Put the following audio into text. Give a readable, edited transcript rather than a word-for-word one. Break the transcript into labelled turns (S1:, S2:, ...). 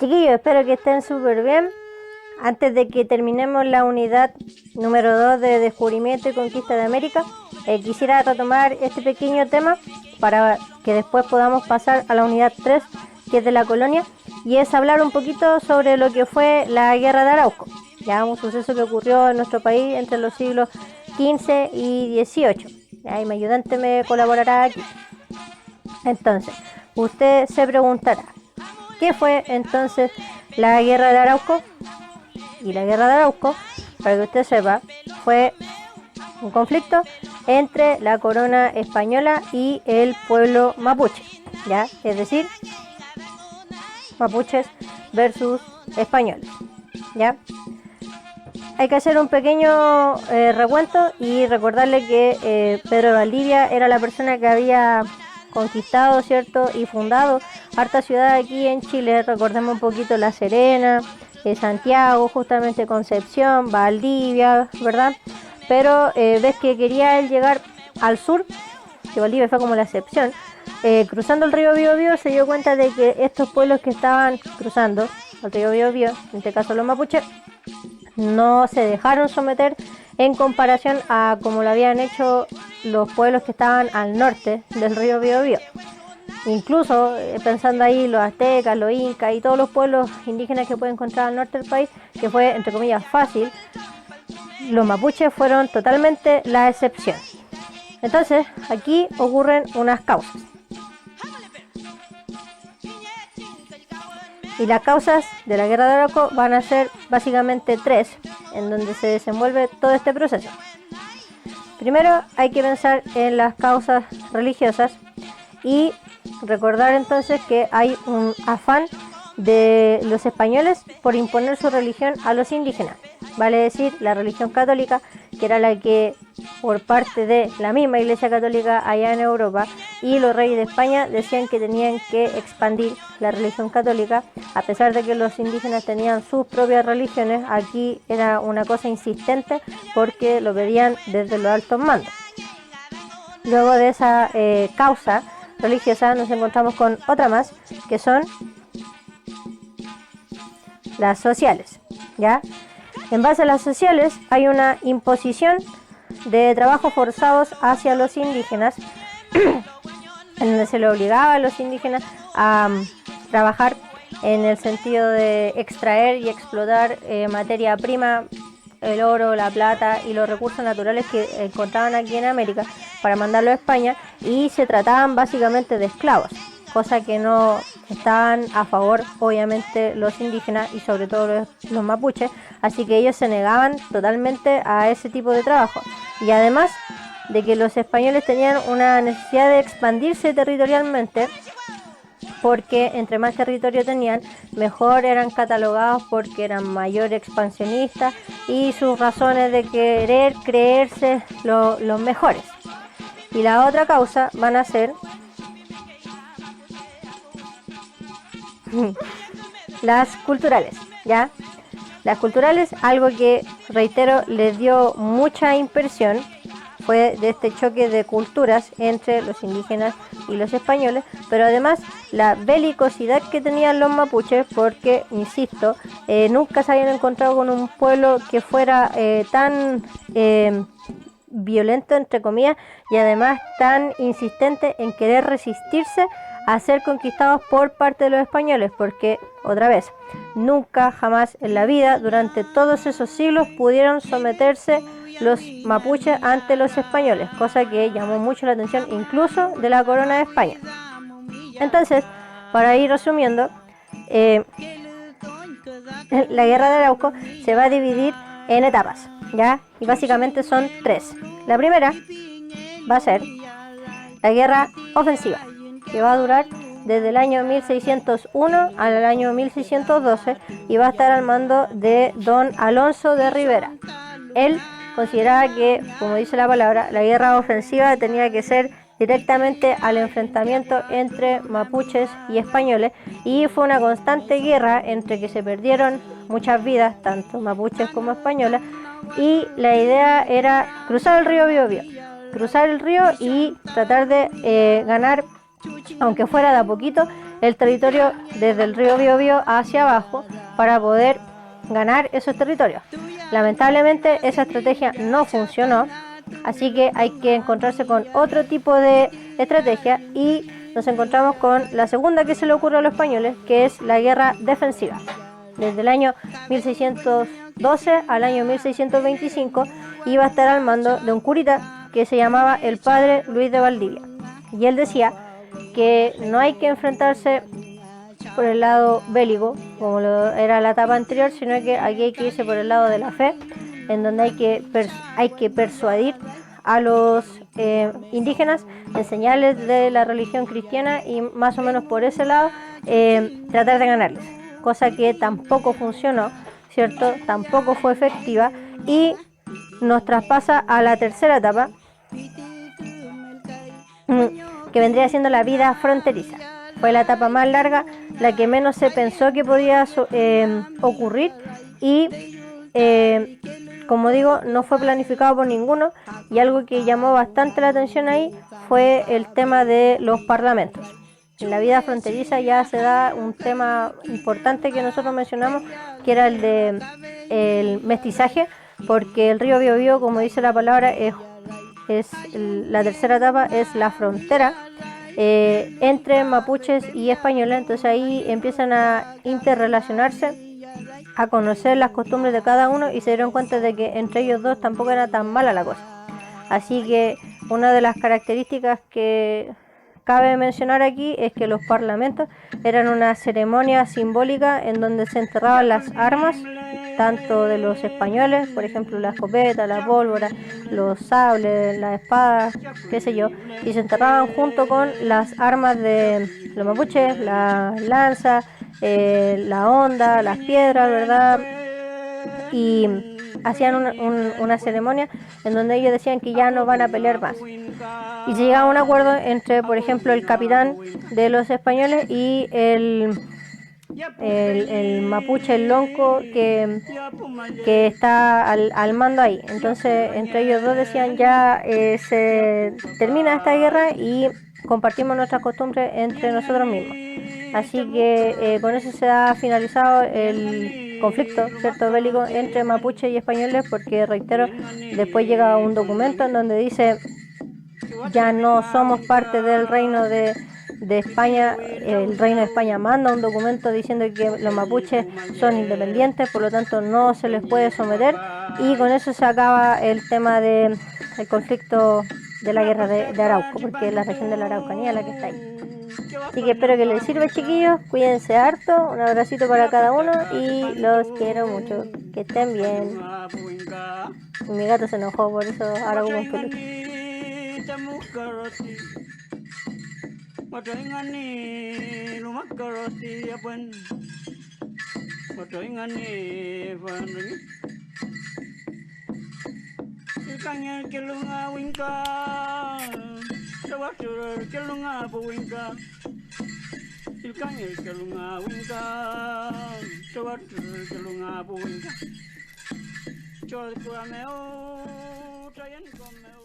S1: Chiquillos, espero que estén súper bien. Antes de que terminemos la unidad número 2 de descubrimiento y conquista de América, quisiera retomar este pequeño tema para que después podamos pasar a la unidad 3, que es de la colonia, y es hablar un poquito sobre lo que fue la Guerra de Arauco, ya un suceso que ocurrió en nuestro país entre los siglos XV y XVIII. Y mi ayudante me colaborará aquí. Entonces, usted se preguntará, ¿qué fue entonces la Guerra de Arauco? Y la Guerra de Arauco, para que usted sepa, fue un conflicto entre la corona española y el pueblo mapuche, ¿ya? Es decir, mapuches versus españoles, ¿ya? Hay que hacer un pequeño recuento y recordarle que Pedro de Valdivia era la persona que había conquistado, ¿cierto? Y fundado harta ciudad aquí en Chile. Recordemos un poquito La Serena, Santiago, justamente Concepción, Valdivia, ¿verdad? Pero ves que quería él llegar al sur, que Valdivia fue como la excepción. Cruzando el río Biobío se dio cuenta de que estos pueblos que estaban cruzando el río Biobío, en este caso los mapuches, no se dejaron someter en comparación a como lo habían hecho los pueblos que estaban al norte del río Biobío. Incluso pensando ahí los aztecas, los incas y todos los pueblos indígenas que puede encontrar al norte del país, que fue entre comillas fácil, los mapuches fueron totalmente la excepción. Entonces aquí ocurren unas causas. Y las causas de la Guerra de Arauco van a ser básicamente tres, en donde se desenvuelve todo este proceso. Primero hay que pensar en las causas religiosas y recordar entonces que hay un afán de los españoles por imponer su religión a los indígenas, vale decir la religión católica, que era la que por parte de la misma Iglesia Católica allá en Europa, y los reyes de España decían que tenían que expandir la religión católica, a pesar de que los indígenas tenían sus propias religiones. Aquí era una cosa insistente porque lo pedían desde los altos mandos. Luego de esa causa religiosa nos encontramos con otra más, que son las sociales, ¿ya? En base a las sociales hay una imposición de trabajos forzados hacia los indígenas, en donde se le obligaba a los indígenas a trabajar en el sentido de extraer y explotar materia prima, el oro, la plata y los recursos naturales que encontraban aquí en América para mandarlo a España, y se trataban básicamente de esclavos, cosa que no estaban a favor obviamente los indígenas y sobre todo los mapuches, así que ellos se negaban totalmente a ese tipo de trabajo. Y además de que los españoles tenían una necesidad de expandirse territorialmente, porque entre más territorio tenían, mejor eran catalogados porque eran mayor expansionistas y sus razones de querer creerse los mejores. Y la otra causa van a ser las culturales, ¿ya? Las culturales, algo que, reitero, les dio mucha impresión, fue de este choque de culturas entre los indígenas y los españoles, pero además la belicosidad que tenían los mapuches, porque, insisto, nunca se habían encontrado con un pueblo que fuera tan violento, entre comillas, y además tan insistente en querer resistirse a ser conquistados por parte de los españoles, porque, otra vez, nunca jamás en la vida, durante todos esos siglos, pudieron someterse los mapuches ante los españoles, cosa que llamó mucho la atención incluso de la corona de España. Entonces, para ir resumiendo, la Guerra de Arauco se va a dividir en etapas, ¿ya? Y básicamente son tres. La primera va a ser la guerra ofensiva, que va a durar desde el año 1601 al año 1612 y va a estar al mando de don Alonso de Rivera. Él consideraba que, como dice la palabra, la guerra ofensiva tenía que ser directamente al enfrentamiento entre mapuches y españoles, y fue una constante guerra entre que se perdieron muchas vidas, tanto mapuches como españolas, y la idea era cruzar el río Biobío, cruzar el río y tratar de ganar, aunque fuera de a poquito, el territorio desde el río Biobío hacia abajo para poder ganar esos territorios. Lamentablemente esa estrategia no funcionó, así que hay que encontrarse con otro tipo de estrategia y nos encontramos con la segunda que se le ocurre a los españoles, que es la guerra defensiva. Desde el año 1612 al año 1625 iba a estar al mando de un curita que se llamaba el padre Luis de Valdivia, y él decía que no hay que enfrentarse por el lado bélico, como era la etapa anterior, sino que aquí hay que irse por el lado de la fe, en donde hay que persuadir a los indígenas, enseñarles de la religión cristiana y más o menos por ese lado tratar de ganarles, cosa que tampoco funcionó, ¿cierto? Tampoco fue efectiva y nos traspasa a la tercera etapa, que vendría siendo la vida fronteriza. Fue la etapa más larga, la que menos se pensó que podía ocurrir y, como digo, no fue planificado por ninguno, y algo que llamó bastante la atención ahí fue el tema de los parlamentos. En la vida fronteriza ya se da un tema importante que nosotros mencionamos, que era el de el mestizaje, porque el río Biobío, como dice la palabra, la tercera etapa es la frontera entre mapuches y españoles. Entonces ahí empiezan a interrelacionarse, a conocer las costumbres de cada uno y se dieron cuenta de que entre ellos dos tampoco era tan mala la cosa. Así que una de las características que cabe mencionar aquí es que los parlamentos eran una ceremonia simbólica en donde se enterraban las armas, tanto de los españoles, por ejemplo la escopeta, la pólvora, los sables, las espadas, qué sé yo, y se enterraban junto con las armas de los mapuches, la lanza, la honda, las piedras, ¿verdad? Y hacían una ceremonia en donde ellos decían que ya no van a pelear más. Y se llegaba a un acuerdo entre, por ejemplo, el capitán de los españoles y el mapuche, el lonco que está al mando ahí. Entonces, entre ellos dos decían ya se termina esta guerra y compartimos nuestras costumbres entre nosotros mismos. Así que con eso se ha finalizado el conflicto, ¿cierto?, bélico entre mapuches y españoles, porque, reitero, después llega un documento en donde dice ya no somos parte del reino de España. El reino de España manda un documento diciendo que los mapuches son independientes, por lo tanto no se les puede someter, y con eso se acaba el tema del conflicto de la guerra de Arauco, porque es la región de la Araucanía la que está ahí. Así que espero que les sirva, chiquillos, cuídense harto, un abracito para cada uno y los quiero mucho, que estén bien. Mi gato se enojó, por eso ahora hubo un peluche.
S2: Kanya kelunga winka, sawatur kelunga buwinka. Kanya kelunga winka, sawatur kelunga buwinka. Chol kuameo, tayan komeo.